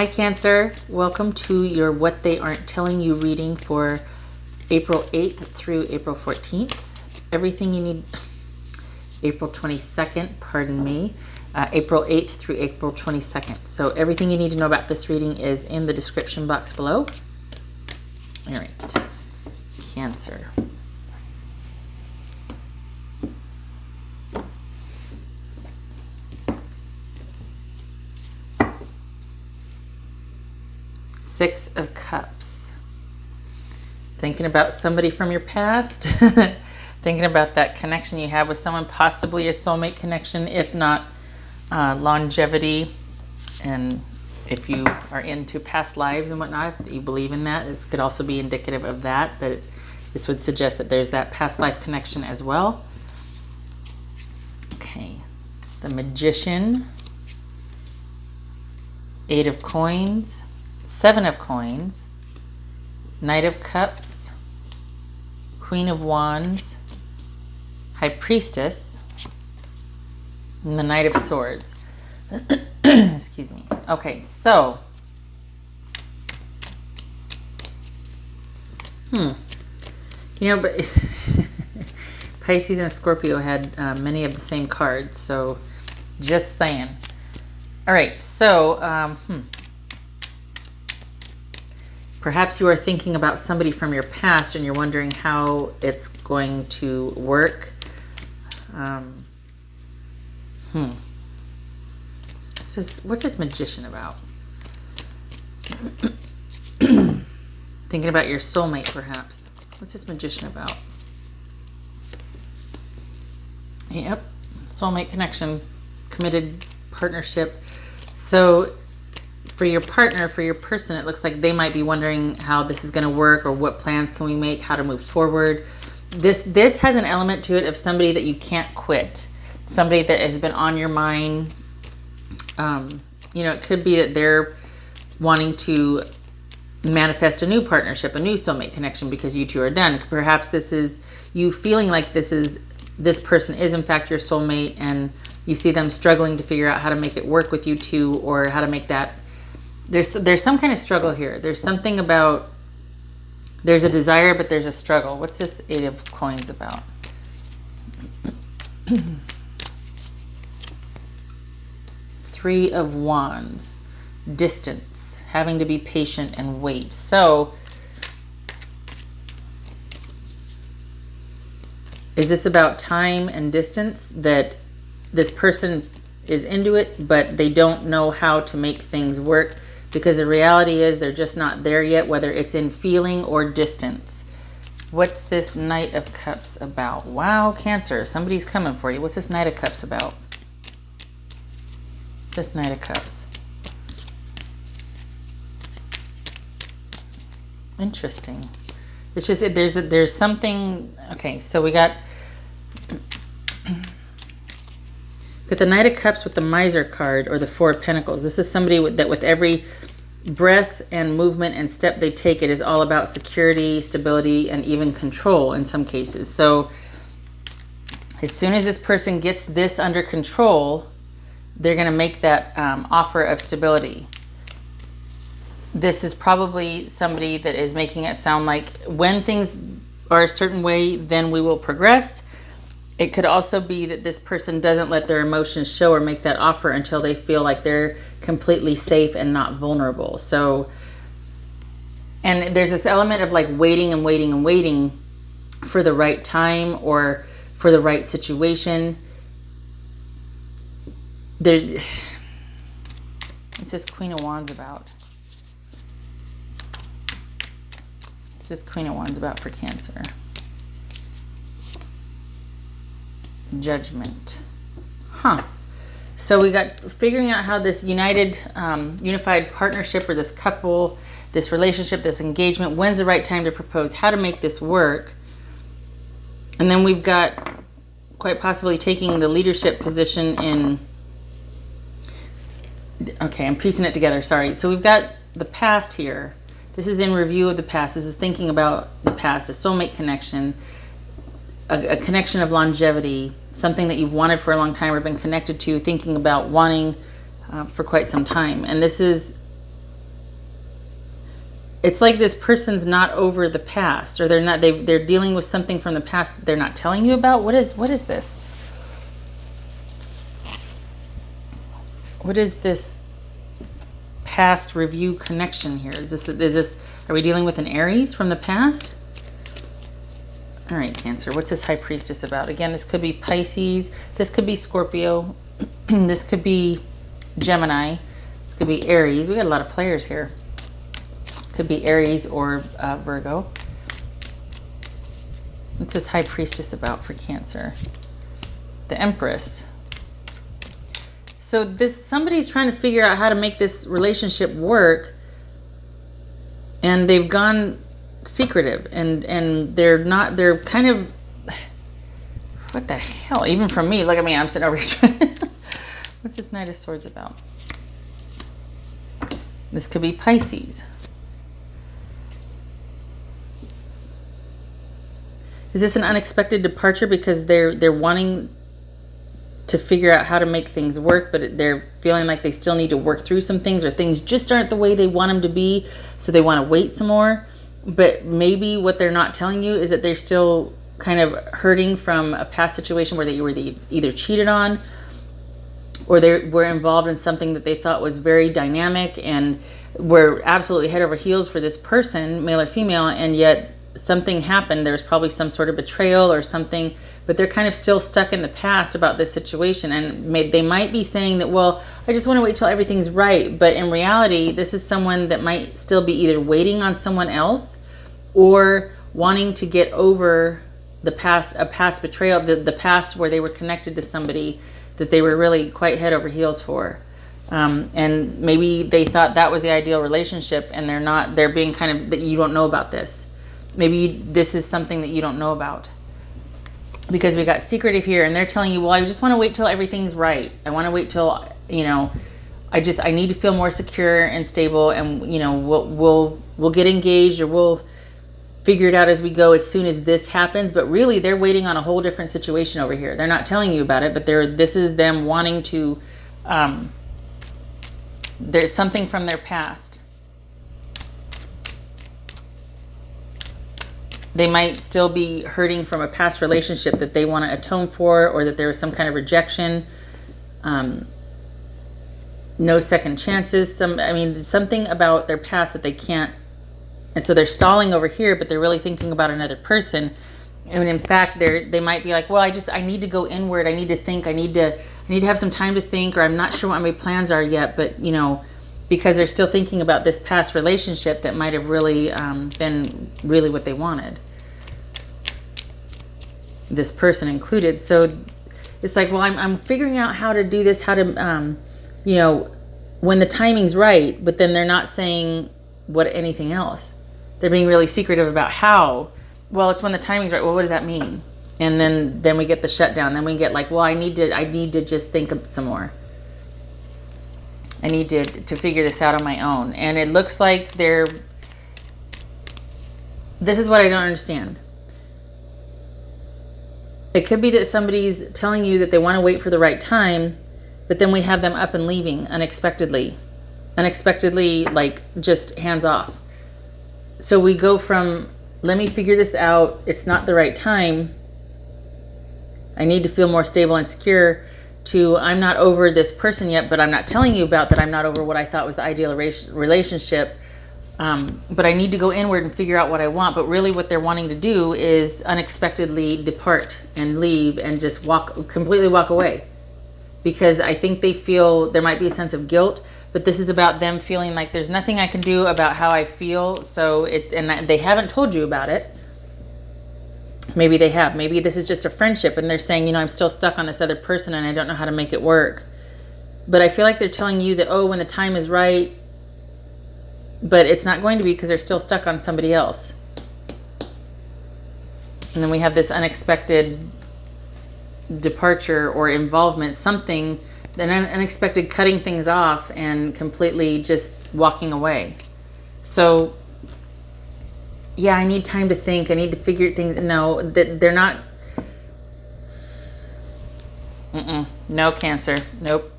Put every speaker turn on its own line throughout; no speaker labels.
Hi Cancer, welcome to your What They Aren't Telling You reading for April 8th through April 14th. Everything you need, April 22nd, pardon me, April 8th through April 22nd. So everything you need to know about this reading is in the description box below. All right, Cancer. Six of Cups. Thinking about somebody from your past. Thinking about that connection you have with someone, possibly a soulmate connection, if not longevity. And if you are into past lives and whatnot, if you believe in that, it could also be indicative of that. This would suggest that there's that past life connection as well. Okay. The Magician. 8 of Coins. 7 of Coins, Knight of Cups, Queen of Wands, High Priestess, and the Knight of Swords. Excuse me. Okay, so but Pisces and Scorpio had many of the same cards, so just saying. All right, so perhaps you are thinking about somebody from your past and you're wondering how it's going to work. What's this Magician about? Thinking about your soulmate, perhaps. What's this Magician about? Yep, soulmate connection, committed partnership. So for your partner, for your person, it looks like they might be wondering how this is going to work or what plans can we make, how to move forward. This has an element to it of somebody that you can't quit, somebody that has been on your mind. It could be that they're wanting to manifest a new partnership, a new soulmate connection because you two are done. Perhaps this is you feeling like this person is in fact your soulmate, and you see them struggling to figure out how to make it work with you two, or how to make that. There's some kind of struggle here. There's something about, there's a desire, but there's a struggle. What's this 8 of Coins about? Three of Wands, distance, having to be patient and wait. So is this about time and distance, that this person is into it, but they don't know how to make things work? Because the reality is they're just not there yet, whether it's in feeling or distance. What's this Knight of Cups about? Wow, Cancer, somebody's coming for you. What's this Knight of Cups about? What's this Knight of Cups? Interesting. It's just, there's something. Okay, so we got the Knight of Cups with the Miser card, or the 4 of Pentacles. This is somebody that with every breath and movement and step they take, it is all about security, stability, and even control in some cases. So as soon as this person gets this under control, they're going to make that offer of stability. This is probably somebody that is making it sound like when things are a certain way, then we will progress. It could also be that this person doesn't let their emotions show or make that offer until they feel like they're completely safe and not vulnerable. So, and there's this element of like waiting and waiting and waiting for the right time or for the right situation. What's this Queen of Wands about? What's this Queen of Wands about for Cancer? Judgment. So we got figuring out how this unified partnership, or this couple, this relationship, this engagement, when's the right time to propose, how to make this work. And then we've got quite possibly taking the leadership position in, okay, I'm piecing it together, sorry. So we've got the past here. This is in review of the past. This is thinking about the past, a soulmate connection, a connection of longevity, something that you've wanted for a long time or been connected to, thinking about wanting for quite some time. And this is it's like this person's not over the past, or they're dealing with something from the past that they're not telling you about. What is this? What is this past review connection here? Are we dealing with an Aries from the past? All right, Cancer, what's this High Priestess about? Again, this could be Pisces, this could be Scorpio, this could be Gemini, this could be Aries. We got a lot of players here. Could be Aries or Virgo. What's this High Priestess about for Cancer? The Empress. So somebody's trying to figure out how to make this relationship work, and they've gone secretive, and they're kind of, what the hell? Even from me, look at me, I'm sitting over here. What's this Knight of Swords about? This could be Pisces. Is this an unexpected departure because they're wanting to figure out how to make things work, but they're feeling like they still need to work through some things, or things just aren't the way they want them to be, so they want to wait some more? But maybe what they're not telling you is that they're still kind of hurting from a past situation where they were either cheated on, or they were involved in something that they thought was very dynamic and were absolutely head over heels for this person, male or female, and yet something happened. There's probably some sort of betrayal or something, but they're kind of still stuck in the past about this situation. And they might be saying that, well, I just want to wait till everything's right. But in reality, this is someone that might still be either waiting on someone else or wanting to get over a past betrayal, the past where they were connected to somebody that they were really quite head over heels for. And maybe they thought that was the ideal relationship, and they're being kind of, that you don't know about this. Maybe this is something that you don't know about, because we got secretive here, and they're telling you, well, I just want to wait till everything's right. I want to wait till, I need to feel more secure and stable, and, we'll get engaged, or we'll figure it out as we go as soon as this happens. But really, they're waiting on a whole different situation over here. They're not telling you about it, but this is them wanting to, there's something from their past. They might still be hurting from a past relationship that they want to atone for, or that there was some kind of rejection, no second chances. Something about their past that they can't, and so they're stalling over here, but they're really thinking about another person. And in fact, they might be like, well, I need to go inward. I need to think. I need to have some time to think, or I'm not sure what my plans are yet. But because they're still thinking about this past relationship that might have really been really what they wanted, this person included. So it's like, well, I'm figuring out how to do this, how to, when the timing's right, but then they're not saying anything else. They're being really secretive about how. Well, it's when the timing's right. Well, what does that mean? And then we get the shutdown. Then we get like, well, I need to just think of some more. I need to figure this out on my own. And it looks like this is what I don't understand. It could be that somebody's telling you that they want to wait for the right time, but then we have them up and leaving unexpectedly, like just hands off. So we go from, let me figure this out, it's not the right time, I need to feel more stable and secure, to I'm not over this person yet, but I'm not telling you about that. I'm not over what I thought was the ideal relationship, but I need to go inward and figure out what I want. But really what they're wanting to do is unexpectedly depart and leave and just completely walk away, because I think they feel there might be a sense of guilt, but this is about them feeling like there's nothing I can do about how I feel. So and they haven't told you about it. Maybe they have. Maybe this is just a friendship, and they're saying, I'm still stuck on this other person and I don't know how to make it work. But I feel like they're telling you that, when the time is right, but it's not going to be, because they're still stuck on somebody else. And then we have this unexpected departure or involvement, something, an unexpected cutting things off and completely just walking away. So yeah, I need time to think. I need to figure things. No, that they're not. No, Cancer. Nope.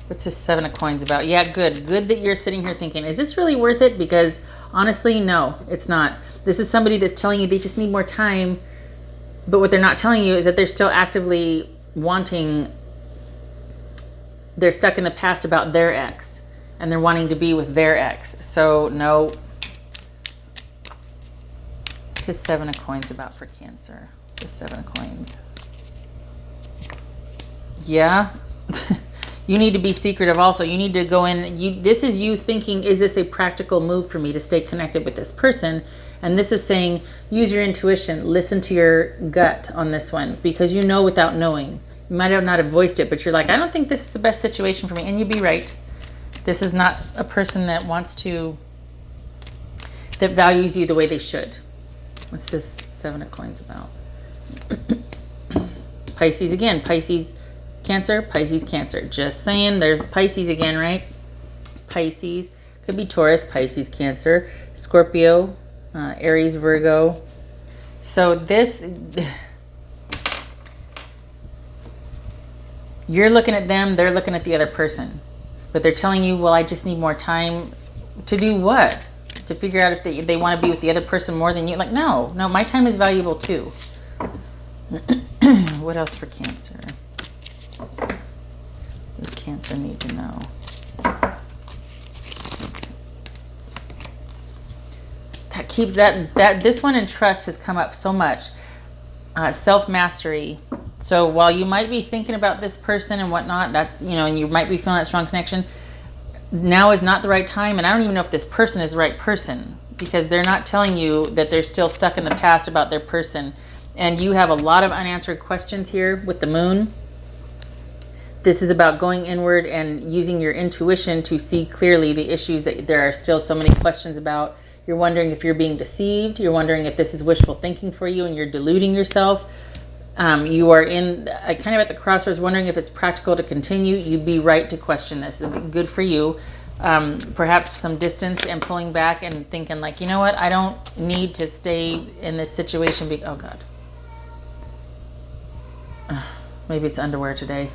What's this Seven of Coins about? Yeah, good. Good that you're sitting here thinking, is this really worth it? Because honestly, no, it's not. This is somebody that's telling you they just need more time. But what they're not telling you is that they're still actively wanting, they're stuck in the past about their ex. And they're wanting to be with their ex. So, no. What's this Seven of Coins about for Cancer? What's this Seven of Coins? Yeah. You need to be secretive also. You need to go in. This is you thinking, is this a practical move for me to stay connected with this person? And this is saying, use your intuition. Listen to your gut on this one. Because you know without knowing. You might have not have voiced it, but you're like, I don't think this is the best situation for me. And you'd be right. This is not a person that that values you the way they should. What's this Seven of Coins about? Pisces again. Pisces, Cancer, Pisces, Cancer. Just saying, there's Pisces again, right? Pisces, could be Taurus, Pisces, Cancer, Scorpio, Aries, Virgo. So this, you're looking at them, they're looking at the other person. But they're telling you, well, I just need more time to do what? To figure out if they want to be with the other person more than you. Like, no, my time is valuable too. What else for Cancer? What does Cancer need to know? That keeps this one in trust has come up so much. Self-mastery. So while you might be thinking about this person and whatnot, that's, and you might be feeling that strong connection, now is not the right time. And I don't even know if this person is the right person, because they're not telling you that they're still stuck in the past about their person. And you have a lot of unanswered questions here with the moon. This is about going inward and using your intuition to see clearly the issues that there are still so many questions about. You're wondering if you're being deceived. You're wondering if this is wishful thinking for you and you're deluding yourself. You are in kind of at the crossroads, wondering if it's practical to continue. You'd be right to question this. It'd be good for you. Perhaps some distance and pulling back and thinking like, you know what? I don't need to stay in this situation. Oh, God. Maybe it's underwear today.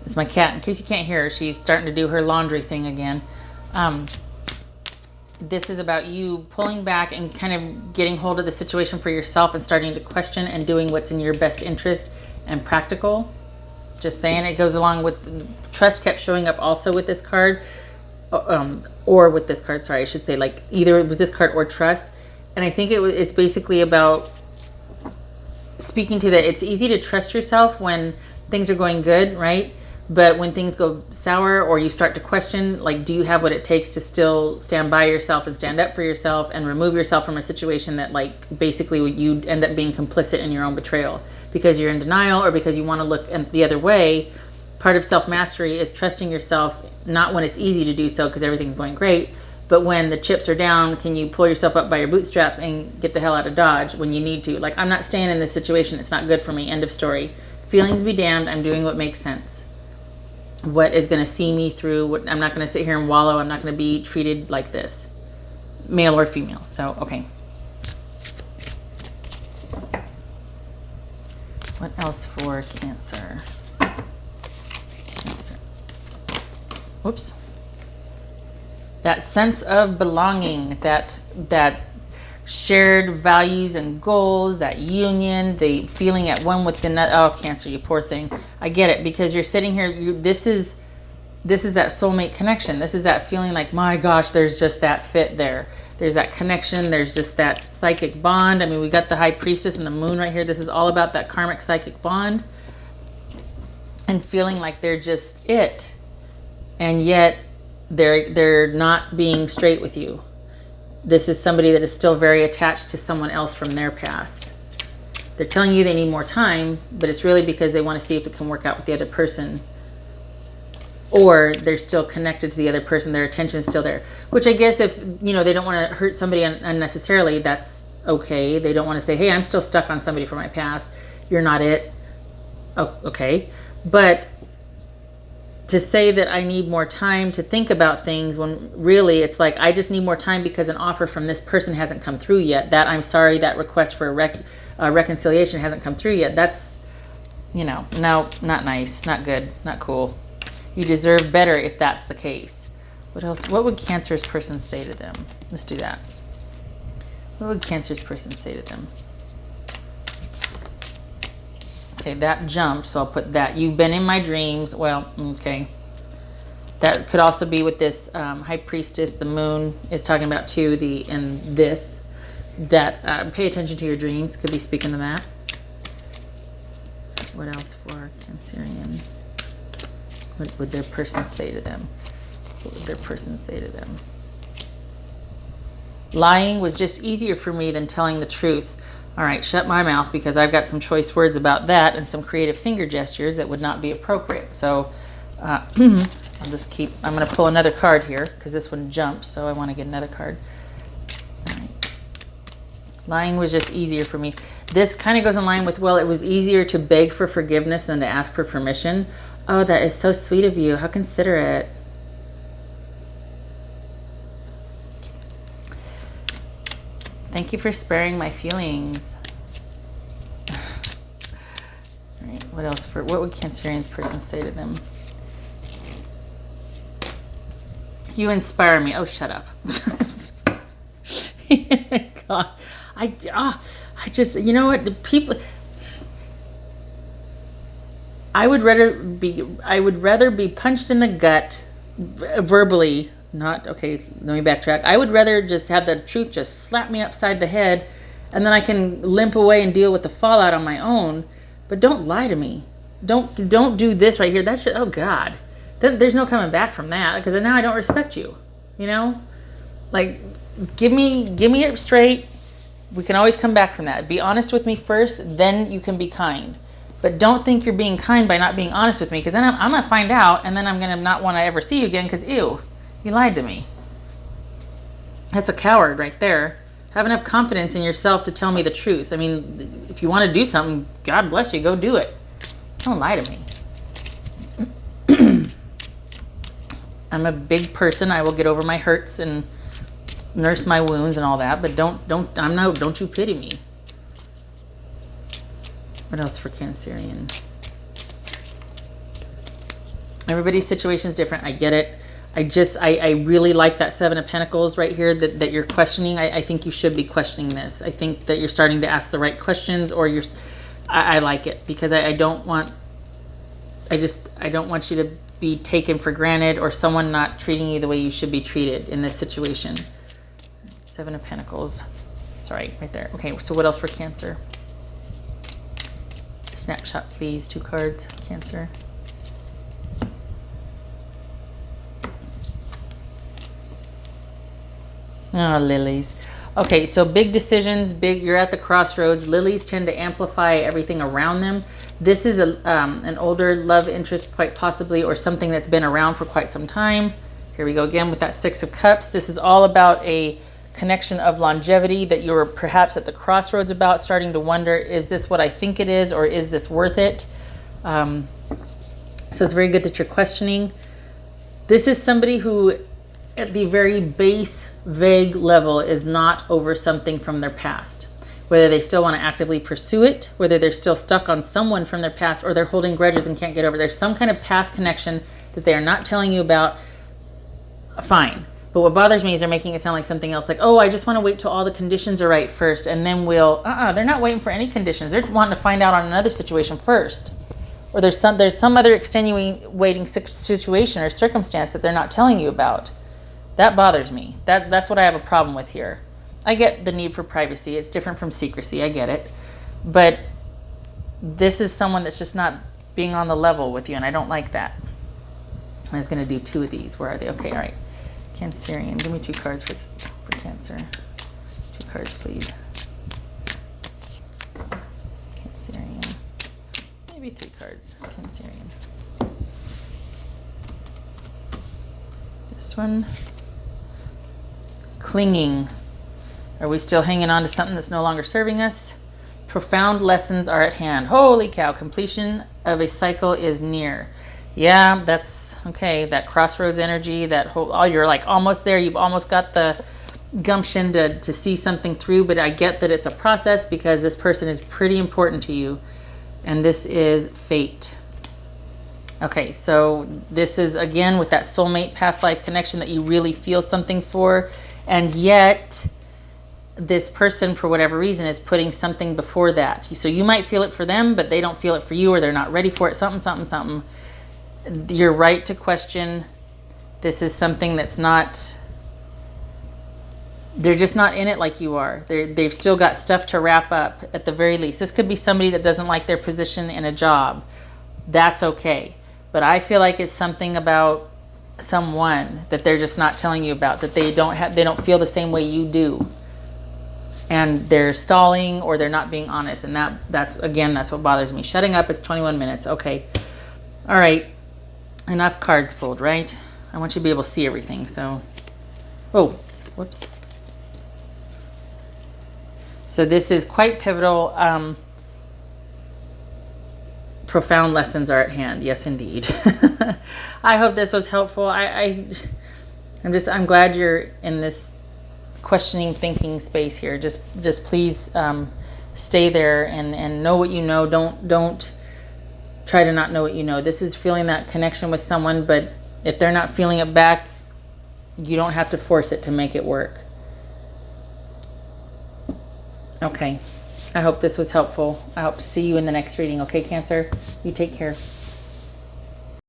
It's my cat. In case you can't hear her, she's starting to do her laundry thing again. This is about you pulling back and kind of getting hold of the situation for yourself and starting to question and doing what's in your best interest and practical. Just saying, it goes along with trust kept showing up also with this card, or with this card. Sorry, I should say, like either it was this card or trust. And I think it's basically about speaking to that. It's easy to trust yourself when things are going good, right? But when things go sour or you start to question, like, do you have what it takes to still stand by yourself and stand up for yourself and remove yourself from a situation that, like, basically you end up being complicit in your own betrayal because you're in denial or because you want to look the other way. Part of self-mastery is trusting yourself, not when it's easy to do so because everything's going great, but when the chips are down, can you pull yourself up by your bootstraps and get the hell out of Dodge when you need to? Like, I'm not staying in this situation. It's not good for me. End of story. Feelings be damned. I'm doing what makes sense. What is going to see me through. I'm not going to sit here and wallow. I'm not going to be treated like this, male or female. So, okay. What else for Cancer? Cancer. Whoops. That sense of belonging, that shared values and goals, that union, the feeling at one with the nut. Oh, Cancer, you poor thing. I get it, because you're sitting here. This is that soulmate connection. This is that feeling like, my gosh, there's just that fit there. There's that connection. There's just that psychic bond. I mean, we got the High Priestess and the Moon right here. This is all about that karmic psychic bond and feeling like they're just it, and yet they're not being straight with you. This is somebody that is still very attached to someone else from their past. They're telling you they need more time, but it's really because they want to see if it can work out with the other person. Or they're still connected to the other person. Their attention is still there. Which I guess if, they don't want to hurt somebody unnecessarily, that's okay. They don't want to say, hey, I'm still stuck on somebody from my past. You're not it. Oh, okay. But to say that I need more time to think about things when really it's like I just need more time because an offer from this person hasn't come through yet. That I'm sorry, that request for a reconciliation hasn't come through yet. That's you know, no, not nice, not good, not cool. You deserve better if that's the case. What else? What would Cancer's person say to them? Let's do that. What would Cancer's person say to them? Okay, that jumped, so I'll put that. You've been in my dreams. Well, okay. That could also be with this High Priestess. The moon is talking about too, that pay attention to your dreams. Could be speaking to that. What else for Cancerian? What would their person say to them? What would their person say to them? Lying was just easier for me than telling the truth. All right, shut my mouth, because I've got some choice words about that and some creative finger gestures that would not be appropriate. So I'm going to pull another card here because this one jumped, so I want to get another card. All right. Lying was just easier for me. This kind of goes in line with, well, it was easier to beg for forgiveness than to ask for permission. Oh, that is so sweet of you. How considerate. Thank you for sparing my feelings. All right, what else? What would Cancerian's person say to them? You inspire me. Oh, shut up. God, I just, you know what? The people. I would rather be punched in the gut verbally. Not okay. Let me backtrack. I would rather just have the truth just slap me upside the head, and then I can limp away and deal with the fallout on my own. But don't lie to me. Don't do this right here. That's just, oh God. Then there's no coming back from that, because now I don't respect you. You know, like give me it straight. We can always come back from that. Be honest with me first, then you can be kind. But don't think you're being kind by not being honest with me, because then I'm gonna find out, and then I'm gonna not want to ever see you again, because ew. You lied to me. That's a coward right there. Have enough confidence in yourself to tell me the truth. I mean, if you want to do something, God bless you, go do it. Don't lie to me. I'm a big person. I will get over my hurts and nurse my wounds and all that, but don't you pity me. What else for Cancerian? Everybody's situation is different. I get it. I really like that Seven of Pentacles right here that you're questioning. I think you should be questioning this. I think that you're starting to ask the right questions, or I like it, because I don't want you to be taken for granted, or someone not treating you the way you should be treated in this situation. Seven of Pentacles. Sorry, right there. Okay, so what else for Cancer? Snapshot, please. 2 cards, Cancer. Oh, lilies. Okay, so big decisions, you're at the crossroads. Lilies tend to amplify everything around them. This is an older love interest, quite possibly, or something that's been around for quite some time. Here we go again with that 6 of Cups. This is all about a connection of longevity that you're perhaps at the crossroads about, starting to wonder, is this what I think it is, or is this worth it? So it's very good that you're questioning. This is somebody who, at the very base, vague level, is not over something from their past. Whether they still want to actively pursue it, whether they're still stuck on someone from their past, or they're holding grudges and can't get over it. There's some kind of past connection that they are not telling you about. Fine. But what bothers me is they're making it sound like something else. Like, oh, I just want to wait till all the conditions are right first, and then we'll... They're not waiting for any conditions. They're wanting to find out on another situation first. Or there's some other extenuating situation or circumstance that they're not telling you about. That bothers me. That's what I have a problem with here. I get the need for privacy. It's different from secrecy. I get it. But this is someone that's just not being on the level with you, and I don't like that. I was going to do 2 of these. Where are they? Okay, all right. Cancerian. Give me 2 cards for Cancer. 2 cards, please. Cancerian. Maybe 3 cards. Cancerian. This one. Clinging. Are we still hanging on to something that's no longer serving us? Profound lessons are at hand. Holy cow, completion of a cycle is near. Yeah, that's okay. That crossroads energy, that whole, you're like almost there. You've almost got the gumption to see something through, but I get that it's a process, because this person is pretty important to you. And this is fate. Okay, so this is again with that soulmate past life connection that you really feel something for, and yet this person, for whatever reason, is putting something before that. So you might feel it for them, but they don't feel it for you, or they're not ready for it. Something. You're right to question. This is something that's not, they're just not in it like you are. They've still got stuff to wrap up at the very least. This could be somebody that doesn't like their position in a job. That's okay. But I feel like it's something about someone that they're just not telling you about, that they don't feel the same way you do. And they're stalling, or they're not being honest. And that's what bothers me. Shutting up, it's 21 minutes. Okay. All right. Enough cards pulled, right? I want you to be able to see everything. So, oh, whoops. So this is quite pivotal. Profound lessons are at hand. Yes, indeed. I hope this was helpful. I'm glad you're in this questioning, thinking space here. Just please stay there and know what you know. Don't try to not know what you know. This is feeling that connection with someone, but if they're not feeling it back, you don't have to force it to make it work. Okay. I hope this was helpful. I hope to see you in the next reading. Okay, Cancer? You take care.